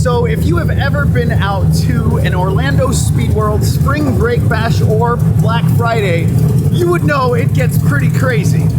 So if you have ever been out to an Orlando Speed World Spring Break Bash or Black Friday, you would know it gets pretty crazy.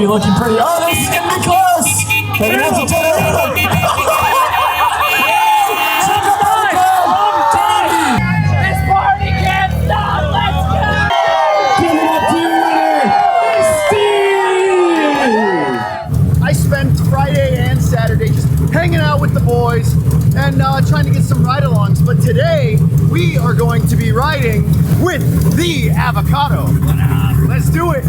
Davey looking pretty. Oh, this is gonna be close. But it has to turn around. This party can't stop. Let's go. Give it up to your winner, Steve. I spent Friday and Saturday just hanging out with the boys and trying to get some ride-alongs. But today, we are going to be riding with the Avocado. Let's do it.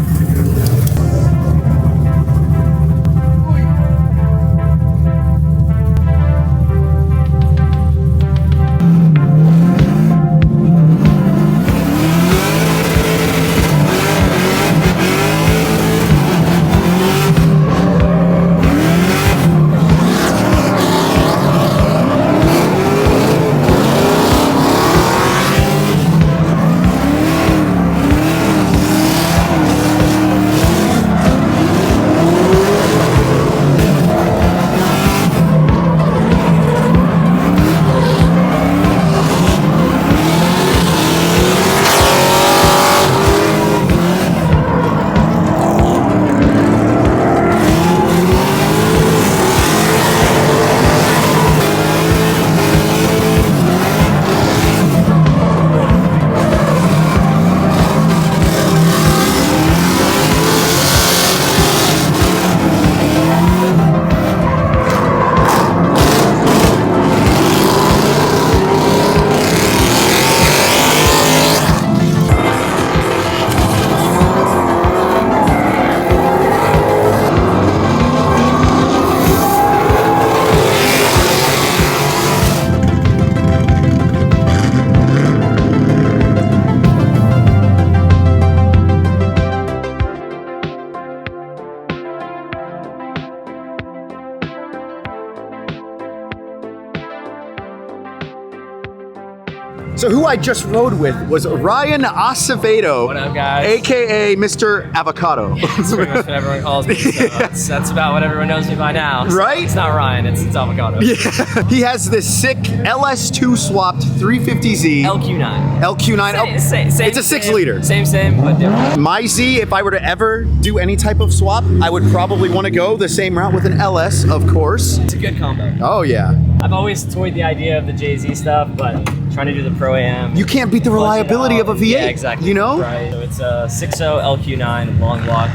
So who I just rode with was Ryan Acevedo. What up, guys? AKA Mr. Avocado. That's pretty much what everyone calls me. So that's about what everyone knows me by now. So Right? It's not Ryan, it's Avocado. Yeah. He has this sick LS2 swapped 350Z. LQ9. LQ9. Same, It's a 6 liter. Same, but different. My Z, if I were to ever do any type of swap, I would probably want to go the same route with an LS, of course. It's a good combo. Oh, yeah. I've always toyed the idea of the Jay-Z stuff, but trying to do the Pro AM. You can't beat the reliability of a V8. Yeah, exactly. You know? Right. So it's a 6.0 LQ9 long block.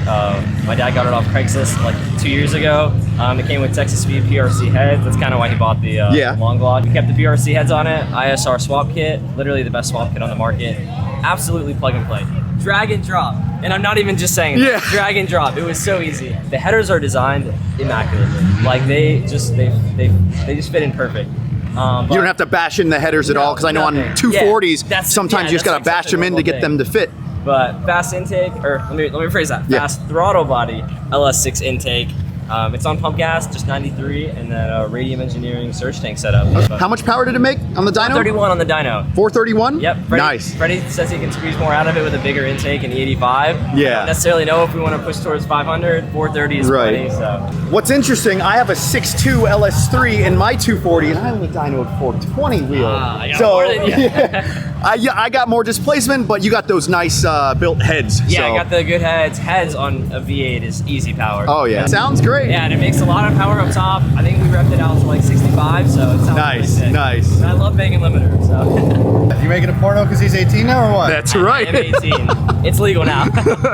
My dad got it off Craigslist like 2 years ago. It came with Texas Speed PRC heads. That's kind of why he bought the long block. We kept the PRC heads on it. ISR swap kit. Literally the best swap kit on the market. Absolutely plug and play. Drag and drop. And I'm not even just saying that. Drag and drop. It was so easy. The headers are designed immaculately. Like they just fit in perfect. You don't have to bash in the headers at all, because I know on 240s, sometimes you just gotta bash them in to get them to fit. But fast intake, or let me rephrase that. Fast throttle body, LS6 intake. It's on pump gas, just 93, and then Radium Engineering surge tank setup. How much power did it make on the dyno? 431 on the dyno. 431? Yep. Nice. Freddie says he can squeeze more out of it with a bigger intake in the 85. Yeah. I don't necessarily know if we want to push towards 500. 430 is plenty. So. What's interesting, I have a 6.2 LS3 in my 240, and I only dynoed 420 wheel. I got more than you. I got more displacement, but you got those nice built heads. Yeah, so. I got the good heads. Heads on a V8 is easy power. Oh yeah, sounds great. Yeah, and it makes a lot of power up top. I think we repped it out to like 65, so it sounds nice, really sick. nice. And I love banging limiter, so. You making a porno because he's 18 now, or what? That's right. I'm 18. It's legal now.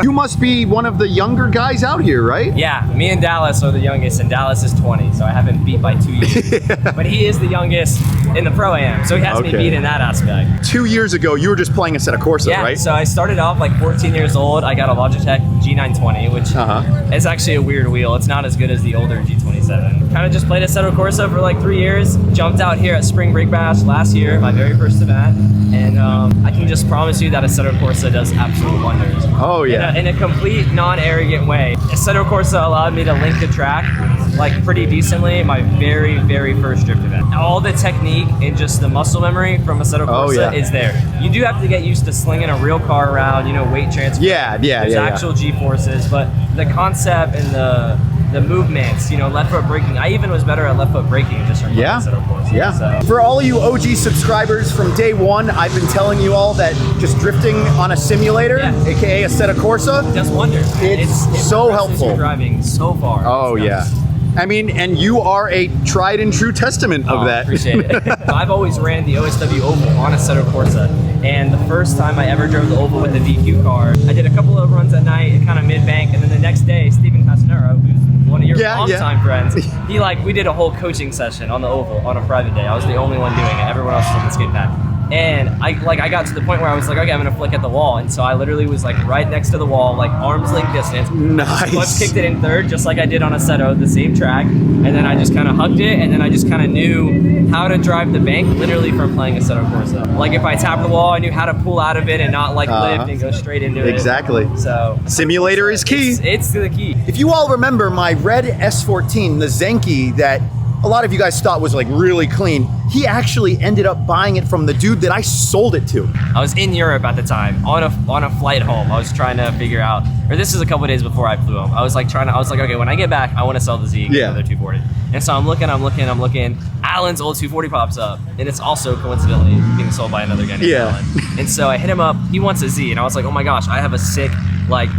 You must be one of the younger guys out here, right? Yeah, me and Dallas are the youngest, and Dallas is 20, so I have him beat by 2 years. But he is the youngest in the Pro-Am, so he has me beat in that aspect. 2 years ago, you were just playing Assetto Corsa, yeah, right? So I started off like 14 years old. I got a Logitech G920, which is actually a weird wheel. It's not as good as the older G27. Kind of just played Assetto Corsa for like 3 years. Jumped out here at Spring Break Bash last year, my very first event. And I can just promise you that Assetto Corsa does absolute wonders. Oh yeah. In a complete non-arrogant way. Assetto Corsa allowed me to link the track like pretty decently my very, very first drift event. All the technique and just the muscle memory from Assetto Corsa is there. You do have to get used to slinging a real car around, you know, weight transfer. There's actual G-forces, but the concept and the movements, you know, left foot braking. I even was better at left foot braking just from Assetto Corsa. So. For all you OG subscribers from day one, I've been telling you all that just drifting on a simulator, aka Assetto Corsa, does wonders. It's so helpful. Your driving so far. Oh yeah. I mean, and you are a tried and true testament of that. Appreciate it. I've always ran the OSW Oval on Assetto Corsa, and the first time I ever drove the Oval with a VQ car, I did a couple of runs at night and kind of mid-bank, and then the next day, Stephen Casanero, who's one of your longtime friends, we did a whole coaching session on the Oval on a private day. I was the only one doing it. Everyone else was on the skate pad. And I got to the point where I was like, okay, I'm gonna flick at the wall. And so I literally was like right next to the wall, like arm's length distance. Nice. Clutch kicked it in third, just like I did on Assetto, the same track. And then I just kind of hugged it, and then I just kind of knew how to drive the bank literally from playing Assetto Corsa. Like if I tapped the wall, I knew how to pull out of it and not like lift and go straight into it. Exactly. So simulator is key. It's the key. If you all remember my red S14, the Zenki that a lot of you guys thought was like really clean, he actually ended up buying it from the dude that I sold it to. I was in Europe at the time on a flight home. I was trying to figure out, or this is a couple days before I flew home. I was like, okay, when I get back, I want to sell the Z, another 240. And so I'm looking. Alan's old 240 pops up, and it's also coincidentally being sold by another guy named Alan. And so I hit him up. He wants a Z, and I was like, oh my gosh, I have a sick, like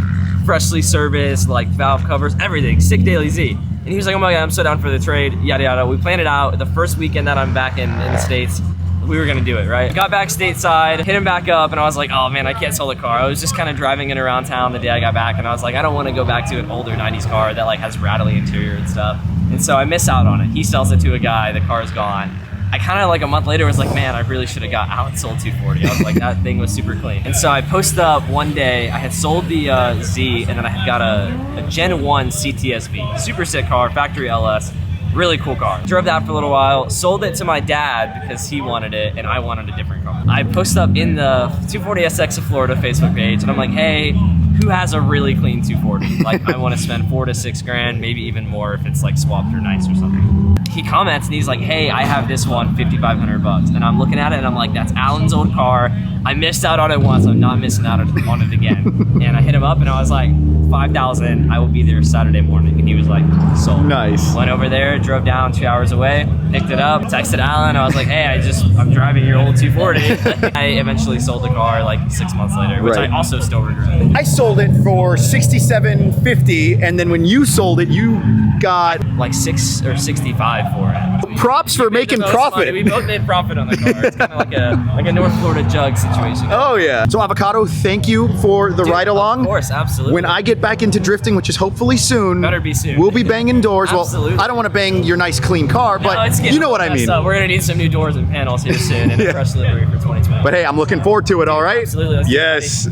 freshly serviced, like valve covers, everything, sick daily Z. And he was like, oh my God, I'm so down for the trade, yada, yada. We planned it out. The first weekend that I'm back in the States, we were gonna do it, right? Got back stateside, hit him back up, and I was like, oh man, I can't sell the car. I was just kind of driving it around town the day I got back, and I was like, I don't wanna go back to an older 90s car that like has rattly interior and stuff. And so I miss out on it. He sells it to a guy, the car's gone. I kind of like a month later was like, man, I really should have got Alan sold 240. I was like, that thing was super clean. And so I posted up one day, I had sold the Z, and then I had got a Gen 1 CTSV. Super sick car, factory LS, really cool car. Drove that for a little while, sold it to my dad because he wanted it and I wanted a different car. I posted up in the 240SX of Florida Facebook page, and I'm like, hey, who has a really clean 240? Like, I want to spend $4 to $6 grand, maybe even more if it's like swapped or nice or something. He comments and he's like, hey, I have this one, $5,500. And I'm looking at it and I'm like, that's Alan's old car. I missed out on it once, I'm not missing out on it again. And I hit him up and I was like, $5,000, I will be there Saturday morning. And he was like, sold. Nice. Went over there, drove down 2 hours away, picked it up, texted Alan. I was like, hey, I'm driving your old 240. I eventually sold the car like 6 months later, which I also still regret. I sold it for $67.50, and then when you sold it, you got like $6 or $65 for it. Props for making profit. We both made profit on the car. It's kind of like a North Florida jug situation. Oh yeah. So Avocado, thank you for the ride along. Of course, absolutely. When I get back into drifting, which is hopefully soon, better be soon, we'll be banging doors. Absolutely. Well, I don't want to bang your nice clean car, but you know what I mean. We're gonna need some new doors and panels here soon, and a fresh delivery for 2020. But hey, I'm looking forward to it. All right. Absolutely. Let's yes.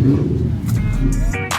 it.